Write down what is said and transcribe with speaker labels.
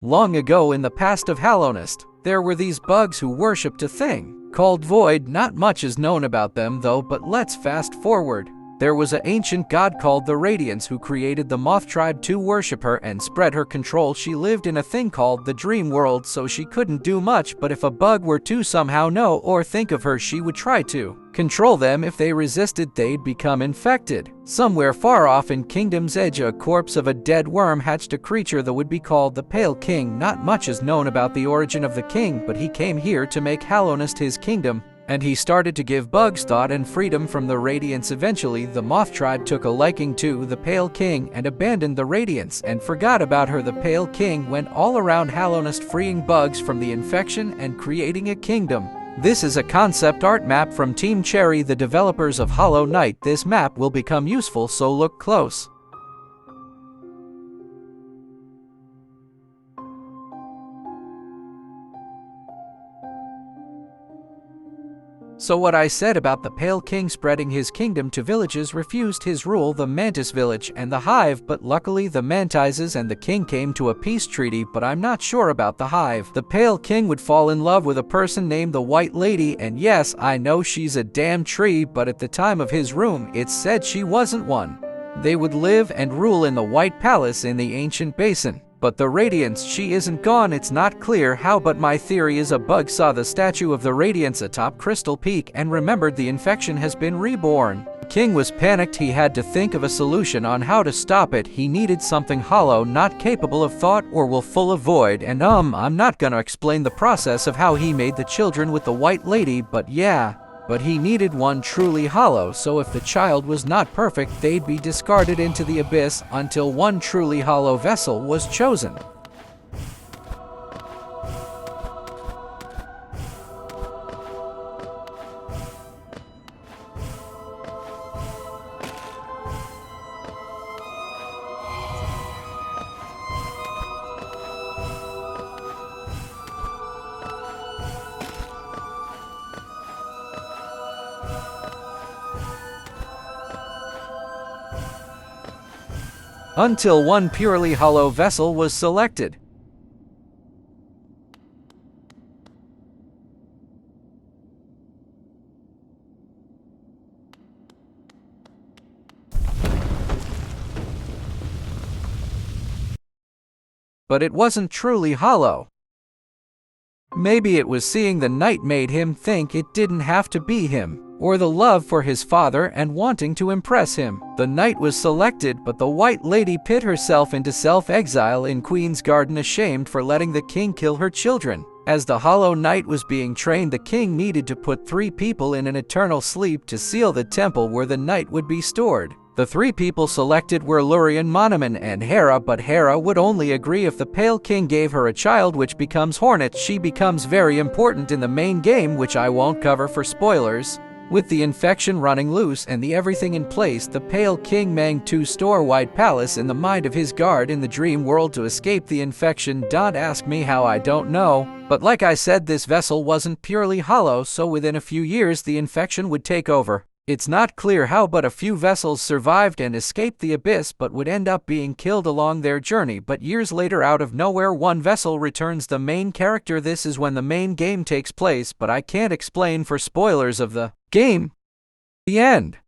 Speaker 1: Long ago in the past of Hallownest, there were these bugs who worshipped a thing called Void. Not much is known about them though, but let's fast forward. There was an ancient god called the Radiance who created the Moth tribe to worship her and spread her control. She lived in a thing called the Dream World, so she couldn't do much, but if a bug were to somehow know or think of her, she would try to control them. If they resisted, they'd become infected. Somewhere far off in Kingdom's Edge, a corpse of a dead worm hatched a creature that would be called the Pale King. Not much is known about the origin of the king, but he came here to make Hallownest his kingdom, and he started to give bugs thought and freedom from the Radiance. Eventually, the Moth tribe took a liking to the Pale King and abandoned the Radiance and forgot about her. The Pale King went all around Hallownest freeing bugs from the infection and creating a kingdom. This is a concept art map from Team Cherry, the developers of Hollow Knight. This map will become useful, so look close. So what I said about the Pale King spreading his kingdom to villages refused his rule, the Mantis village and the Hive, but luckily the Mantises and the king came to a peace treaty, but I'm not sure about the Hive. The Pale King would fall in love with a person named the White Lady, and yes, I know she's a damn tree, but at the time of his room, it's said she wasn't one. They would live and rule in the White Palace in the ancient basin. But the Radiance, she isn't gone. It's not clear how, but my theory is a bug saw the statue of the Radiance atop Crystal Peak and remembered the infection has been reborn. The king was panicked. He had to think of a solution on how to stop it. He needed something hollow, not capable of thought or will full of void, and I'm not gonna explain the process of how he made the children with the White Lady, but yeah. But he needed one truly hollow, so if the child was not perfect, they'd be discarded into the abyss until one truly hollow vessel was chosen. Until one purely hollow vessel was selected. But it wasn't truly hollow. Maybe it was seeing the knight made him think it didn't have to be him, or the love for his father and wanting to impress him. The knight was selected, but the White Lady put herself into self-exile in Queen's Garden, ashamed for letting the king kill her children. As the Hollow Knight was being trained, the king needed to put 3 people in an eternal sleep to seal the temple where the knight would be stored. The 3 people selected were Lurian, Monoman, and Hera, but Hera would only agree if the Pale King gave her a child, which becomes Hornet. She becomes very important in the main game, which I won't cover for spoilers. With the infection running loose and the everything in place, the Pale King managed to store White Palace in the mind of his guard in the dream world to escape the infection. Don't ask me how, I don't know. But like I said, this vessel wasn't purely hollow, so within a few years the infection would take over. It's not clear how, but a few vessels survived and escaped the abyss, but would end up being killed along their journey. But years later, out of nowhere, one vessel returns the main character. This is when the main game takes place, but I can't explain for spoilers of the game. The end.